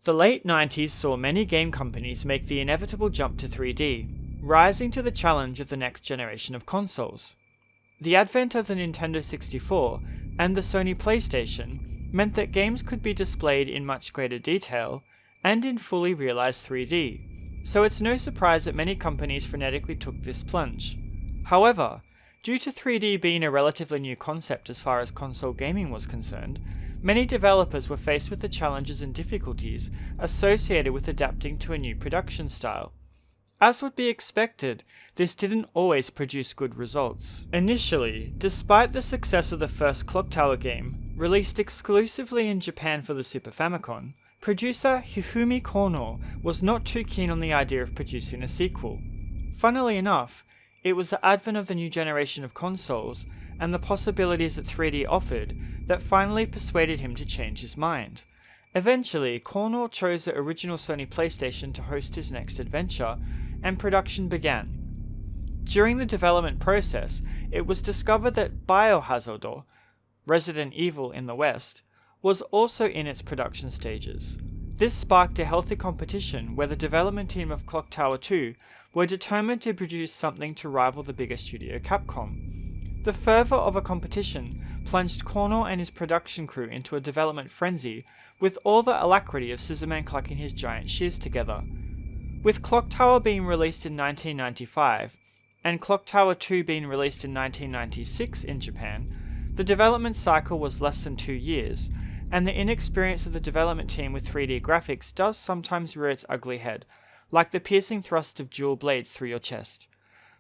The late 90s saw many game companies make the inevitable jump to 3D, rising to the challenge of the next generation of consoles. The advent of the Nintendo 64 and the Sony PlayStation meant that games could be displayed in much greater detail and in fully realized 3D, so it's no surprise that many companies frenetically took this plunge. However, due to 3D being a relatively new concept as far as console gaming was concerned, many developers were faced with the challenges and difficulties associated with adapting to a new production style. As would be expected, this didn't always produce good results. Initially, despite the success of the first Clock Tower game, released exclusively in Japan for the Super Famicom, producer Hifumi Kono was not too keen on the idea of producing a sequel. Funnily enough, it was the advent of the new generation of consoles and the possibilities that 3D offered that finally persuaded him to change his mind. Eventually, Kono chose the original Sony PlayStation to host his next adventure, and production began. During the development process, it was discovered that Biohazard, Resident Evil in the West, was also in its production stages. This sparked a healthy competition where the development team of Clock Tower 2 were determined to produce something to rival the bigger studio Capcom. The fervour of a competition plunged Kono and his production crew into a development frenzy, with all the alacrity of Scissorman clacking his giant shears together. With Clock Tower being released in 1995, and Clock Tower 2 being released in 1996 in Japan, the development cycle was less than 2 years, and the inexperience of the development team with 3D graphics does sometimes rear its ugly head, like the piercing thrust of dual blades through your chest.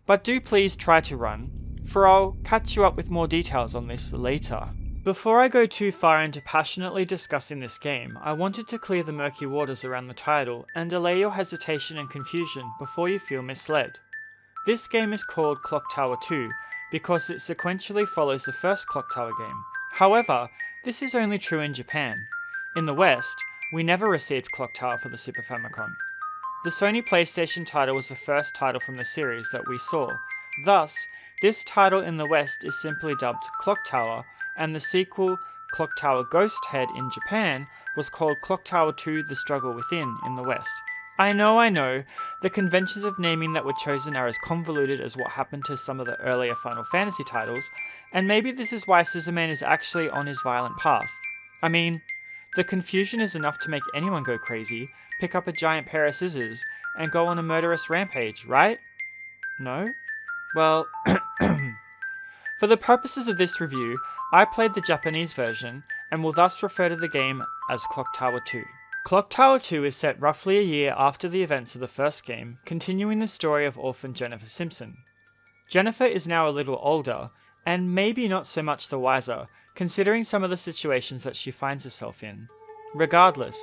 But do please try to run, for I'll catch you up with more details on this later. Before I go too far into passionately discussing this game, I wanted to clear the murky waters around the title and allay your hesitation and confusion before you feel misled. This game is called Clock Tower 2 because it sequentially follows the first Clock Tower game. However, this is only true in Japan. In the West, we never received Clock Tower for the Super Famicom. The Sony PlayStation title was the first title from the series that we saw. Thus, this title in the West is simply dubbed Clock Tower, and the sequel, Clock Tower Ghost Head in Japan, was called Clock Tower 2 The Struggle Within in the West. I know, the conventions of naming that were chosen are as convoluted as what happened to some of the earlier Final Fantasy titles, and maybe this is why Scissorman is actually on his violent path. I mean, the confusion is enough to make anyone go crazy, pick up a giant pair of scissors, and go on a murderous rampage, right? No? Well, for the purposes of this review, I played the Japanese version, and will thus refer to the game as Clock Tower 2. Clock Tower 2 is set roughly a year after the events of the first game, continuing the story of orphan Jennifer Simpson. Jennifer is now a little older, and maybe not so much the wiser, considering some of the situations that she finds herself in. Regardless,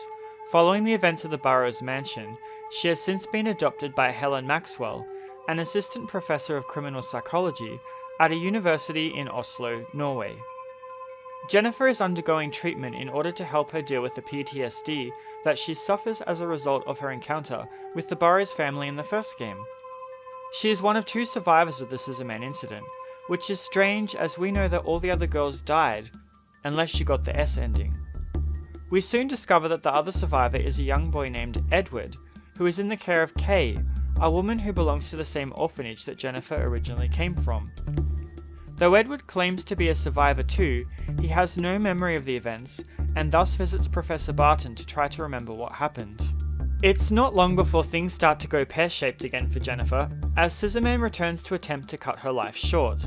following the events of the Barrow's mansion, she has since been adopted by Helen Maxwell, an assistant professor of criminal psychology at a university in Oslo, Norway. Jennifer is undergoing treatment in order to help her deal with the PTSD that she suffers as a result of her encounter with the Barrow's family in the first game. She is one of 2 survivors of the Scissorman incident, which is strange as we know that all the other girls died, unless you got the S ending. We soon discover that the other survivor is a young boy named Edward, who is in the care of Kay, a woman who belongs to the same orphanage that Jennifer originally came from. Though Edward claims to be a survivor too, he has no memory of the events, and thus visits Professor Barton to try to remember what happened. It's not long before things start to go pear-shaped again for Jennifer, as Scissorman returns to attempt to cut her life short.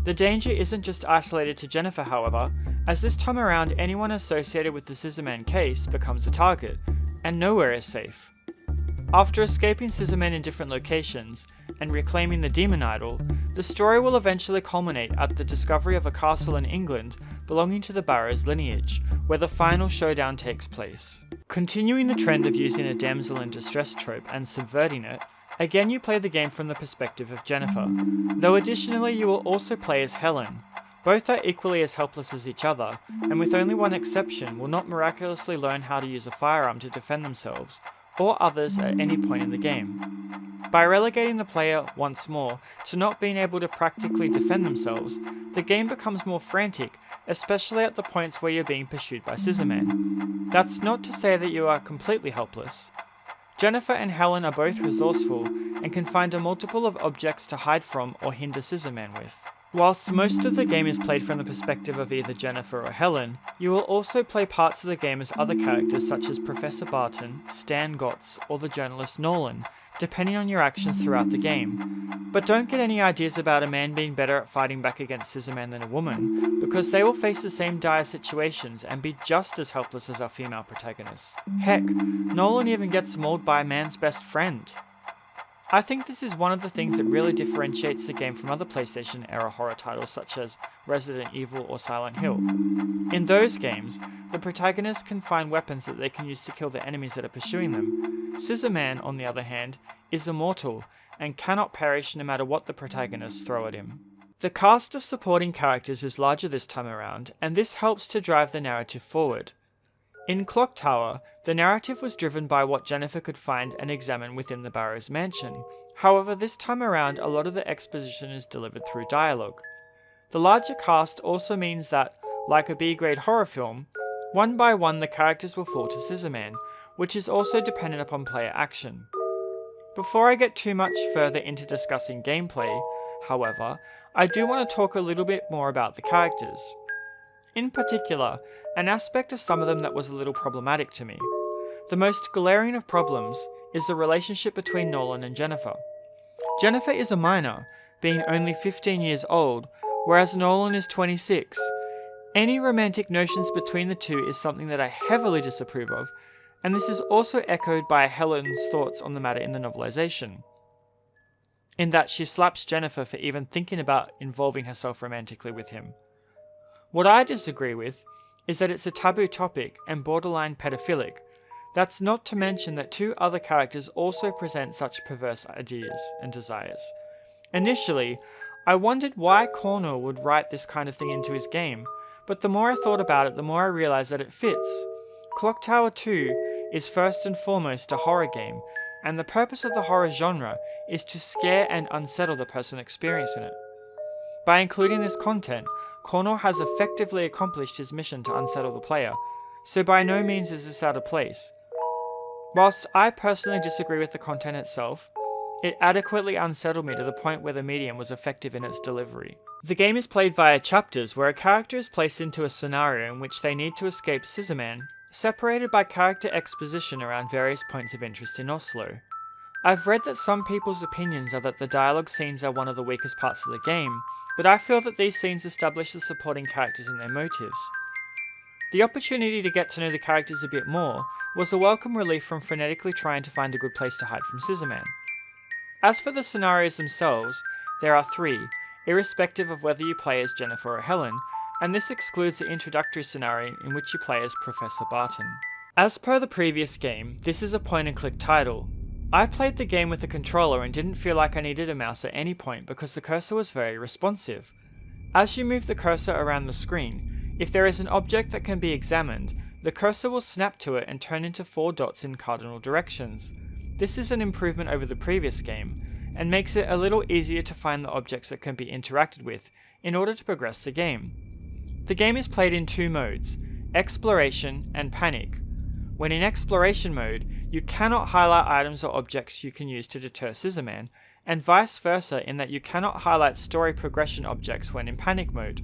The danger isn't just isolated to Jennifer, however, as this time around anyone associated with the Scissorman case becomes a target, and nowhere is safe. After escaping Scissorman in different locations, and reclaiming the demon idol, the story will eventually culminate at the discovery of a castle in England belonging to the Barrow's lineage, where the final showdown takes place. Continuing the trend of using a damsel in distress trope and subverting it, again you play the game from the perspective of Jennifer, though additionally you will also play as Helen. Both are equally as helpless as each other, and with only one exception will not miraculously learn how to use a firearm to defend themselves, or others at any point in the game. By relegating the player once more to not being able to practically defend themselves, the game becomes more frantic especially at the points where you're being pursued by Scissorman. That's not to say that you are completely helpless. Jennifer and Helen are both resourceful and can find a multiple of objects to hide from or hinder Scissorman with. Whilst most of the game is played from the perspective of either Jennifer or Helen, you will also play parts of the game as other characters such as Professor Barton, Stan Gotts, or the journalist Nolan, depending on your actions throughout the game. But don't get any ideas about a man being better at fighting back against Scissorman than a woman, because they will face the same dire situations and be just as helpless as our female protagonists. Heck, Nolan even gets mauled by a man's best friend. I think this is one of the things that really differentiates the game from other PlayStation era horror titles such as Resident Evil or Silent Hill. In those games, the protagonists can find weapons that they can use to kill the enemies that are pursuing them. Scissorman, on the other hand, is immortal and cannot perish no matter what the protagonists throw at him. The cast of supporting characters is larger this time around, and this helps to drive the narrative forward. In Clock Tower, the narrative was driven by what Jennifer could find and examine within the Barrow's mansion. However, this time around, a lot of the exposition is delivered through dialogue. The larger cast also means that, like a B-grade horror film, one by one the characters will fall to Scissorman, which is also dependent upon player action. Before I get too much further into discussing gameplay, however, I do want to talk a little bit more about the characters. In particular, an aspect of some of them that was a little problematic to me. The most glaring of problems is the relationship between Nolan and Jennifer. Jennifer is a minor, being only 15 years old, whereas Nolan is 26. Any romantic notions between the two is something that I heavily disapprove of, and this is also echoed by Helen's thoughts on the matter in the novelization, in that she slaps Jennifer for even thinking about involving herself romantically with him. What I disagree with is that it's a taboo topic and borderline pedophilic. That's not to mention that two other characters also present such perverse ideas and desires. Initially, I wondered why Kono would write this kind of thing into his game, but the more I thought about it, the more I realized that it fits. Clock Tower 2 is first and foremost a horror game, and the purpose of the horror genre is to scare and unsettle the person experiencing it. By including this content, Kono has effectively accomplished his mission to unsettle the player, so by no means is this out of place. Whilst I personally disagree with the content itself, it adequately unsettled me to the point where the medium was effective in its delivery. The game is played via chapters where a character is placed into a scenario in which they need to escape Scissorman, separated by character exposition around various points of interest in Oslo. I've read that some people's opinions are that the dialogue scenes are one of the weakest parts of the game, but I feel that these scenes establish the supporting characters and their motives. The opportunity to get to know the characters a bit more was a welcome relief from frenetically trying to find a good place to hide from Scissorman. As for the scenarios themselves, there are 3, irrespective of whether you play as Jennifer or Helen, and this excludes the introductory scenario in which you play as Professor Barton. As per the previous game, this is a point-and-click title. I played the game with a controller and didn't feel like I needed a mouse at any point because the cursor was very responsive. As you move the cursor around the screen, if there is an object that can be examined, the cursor will snap to it and turn into 4 dots in cardinal directions. This is an improvement over the previous game, and makes it a little easier to find the objects that can be interacted with in order to progress the game. The game is played in 2 modes, Exploration and Panic. When in Exploration mode, you cannot highlight items or objects you can use to deter Scissorman, and vice versa in that you cannot highlight story progression objects when in Panic mode.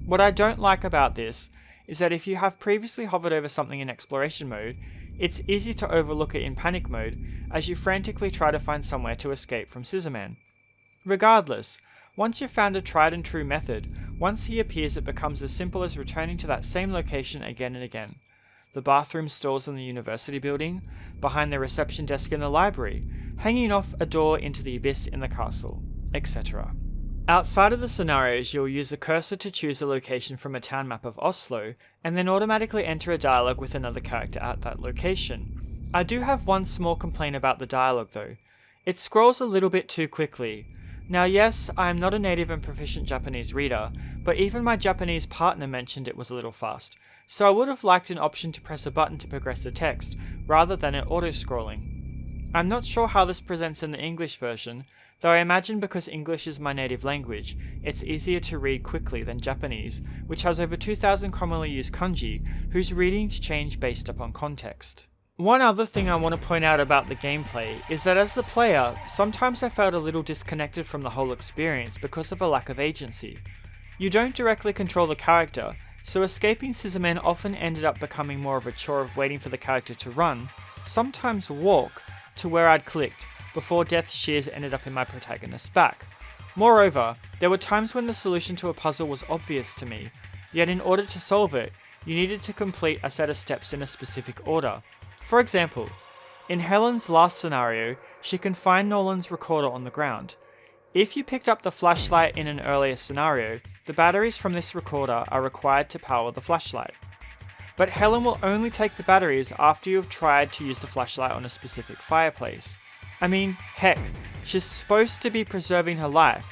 What I don't like about this is that if you have previously hovered over something in Exploration mode, it's easy to overlook it in Panic mode as you frantically try to find somewhere to escape from Scissorman. Regardless, once you've found a tried and true method, once he appears it becomes as simple as returning to that same location again and again. The bathroom stalls in the university building, behind the reception desk in the library, hanging off a door into the abyss in the castle, etc. Outside of the scenarios, you'll use the cursor to choose a location from a town map of Oslo, and then automatically enter a dialogue with another character at that location. I do have one small complaint about the dialogue though. It scrolls a little bit too quickly. Now yes, I am not a native and proficient Japanese reader, but even my Japanese partner mentioned it was a little fast, so I would have liked an option to press a button to progress the text, rather than it auto-scrolling. I'm not sure how this presents in the English version, though I imagine because English is my native language, it's easier to read quickly than Japanese, which has over 2,000 commonly used kanji, whose readings change based upon context. One other thing I want to point out about the gameplay is that as the player, sometimes I felt a little disconnected from the whole experience because of a lack of agency. You don't directly control the character, so escaping Scissorman often ended up becoming more of a chore of waiting for the character to run, sometimes walk, to where I'd clicked, before Death's shears ended up in my protagonist's back. Moreover, there were times when the solution to a puzzle was obvious to me, yet in order to solve it, you needed to complete a set of steps in a specific order. For example, in Helen's last scenario, she can find Nolan's recorder on the ground. If you picked up the flashlight in an earlier scenario, the batteries from this recorder are required to power the flashlight. But Helen will only take the batteries after you have tried to use the flashlight on a specific fireplace. I mean, heck, she's supposed to be preserving her life.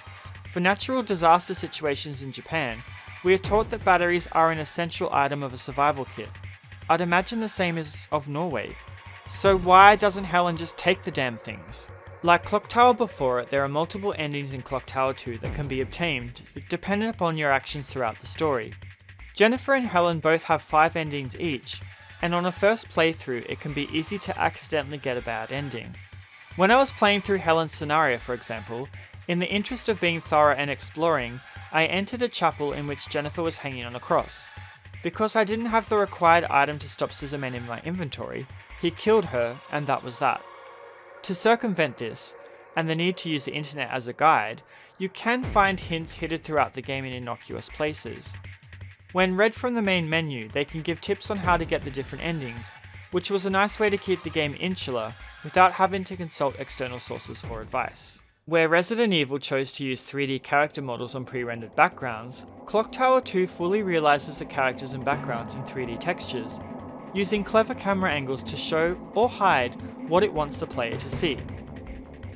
For natural disaster situations in Japan, we are taught that batteries are an essential item of a survival kit. I'd imagine the same is of Norway. So why doesn't Helen just take the damn things? Like Clock Tower before it, there are multiple endings in Clock Tower 2 that can be obtained, dependent upon your actions throughout the story. Jennifer and Helen both have 5 endings each, and on a first playthrough it can be easy to accidentally get a bad ending. When I was playing through Helen's scenario, for example, in the interest of being thorough and exploring, I entered a chapel in which Jennifer was hanging on a cross. Because I didn't have the required item to stop Scissorman in my inventory, he killed her, and that was that. To circumvent this, and the need to use the internet as a guide, you can find hints hidden throughout the game in innocuous places. When read from the main menu, they can give tips on how to get the different endings, which was a nice way to keep the game insular without having to consult external sources for advice. Where Resident Evil chose to use 3D character models on pre-rendered backgrounds, Clock Tower 2 fully realizes the characters and backgrounds in 3D textures, using clever camera angles to show or hide what it wants the player to see.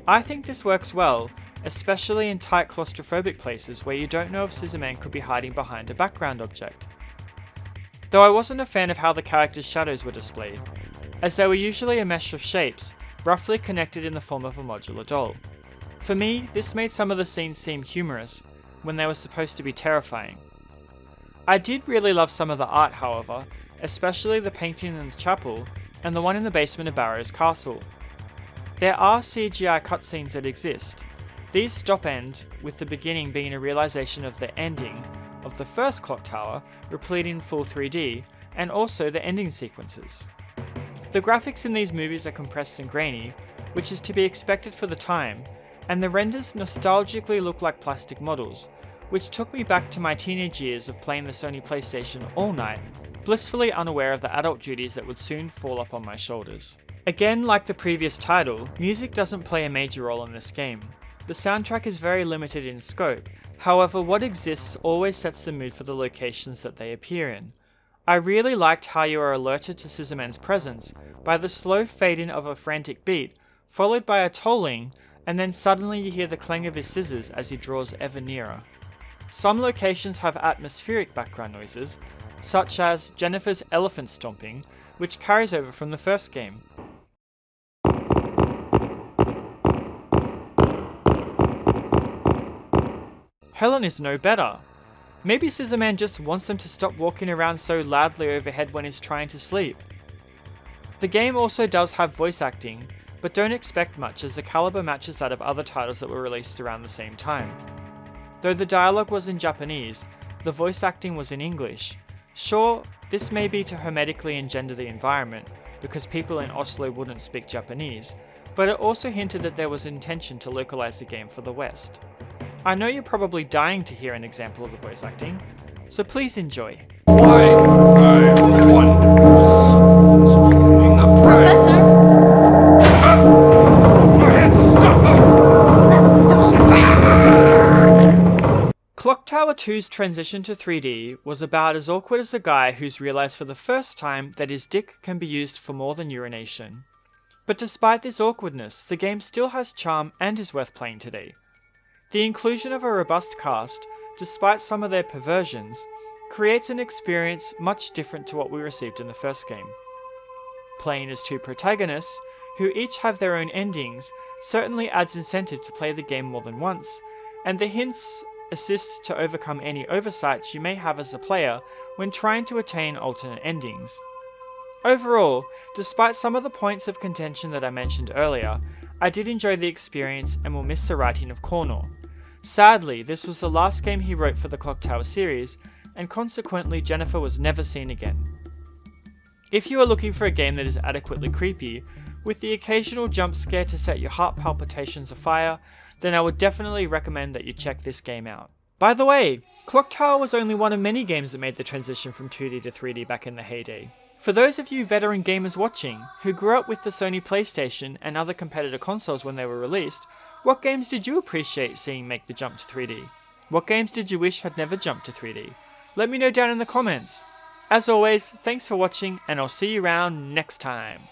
I think this works well, especially in tight claustrophobic places where you don't know if Scissorman could be hiding behind a background object. Though I wasn't a fan of how the characters' shadows were displayed, as they were usually a mesh of shapes, roughly connected in the form of a modular doll. For me, this made some of the scenes seem humorous, when they were supposed to be terrifying. I did really love some of the art, however, especially the painting in the chapel, and the one in the basement of Barrow's castle. There are Cgi cutscenes that exist. These stop end, with the beginning being a realization of the ending of the first clock tower, replete in full 3D, and also the ending sequences. The graphics in these movies are compressed and grainy, which is to be expected for the time, and the renders nostalgically look like plastic models, which took me back to my teenage years of playing the Sony PlayStation all night, blissfully unaware of the adult duties that would soon fall upon my shoulders. Again, like the previous title, music doesn't play a major role in this game. The soundtrack is very limited in scope, however what exists always sets the mood for the locations that they appear in. I really liked how you are alerted to Scissorman's presence by the slow fade-in of a frantic beat, followed by a tolling, and then suddenly you hear the clang of his scissors as he draws ever nearer. Some locations have atmospheric background noises, such as Jennifer's elephant stomping, which carries over from the first game. Helen is no better. Maybe Scissorman just wants them to stop walking around so loudly overhead when he's trying to sleep. The game also does have voice acting, but don't expect much as the caliber matches that of other titles that were released around the same time. Though the dialogue was in Japanese, the voice acting was in English. Sure, this may be to hermetically engender the environment, because people in Oslo wouldn't speak Japanese, but it also hinted that there was intention to localize the game for the West. I know you're probably dying to hear an example of the voice acting, so please enjoy. Why, I wonder, something a Professor? Clock Tower 2's transition to 3D was about as awkward as a guy who's realised for the first time that his dick can be used for more than urination. But despite this awkwardness, the game still has charm and is worth playing today. The inclusion of a robust cast, despite some of their perversions, creates an experience much different to what we received in the first game. Playing as two protagonists, who each have their own endings, certainly adds incentive to play the game more than once, and the hints assist to overcome any oversights you may have as a player when trying to attain alternate endings. Overall, despite some of the points of contention that I mentioned earlier, I did enjoy the experience and will miss the writing of Kono. Sadly, this was the last game he wrote for the Clock Tower series, and consequently Jennifer was never seen again. If you are looking for a game that is adequately creepy, with the occasional jump scare to set your heart palpitations afire, then I would definitely recommend that you check this game out. By the way, Clock Tower was only one of many games that made the transition from 2D to 3D back in the heyday. For those of you veteran gamers watching, who grew up with the Sony PlayStation and other competitor consoles when they were released, what games did you appreciate seeing make the jump to 3D? What games did you wish had never jumped to 3D? Let me know down in the comments. As always, thanks for watching, and I'll see you around next time.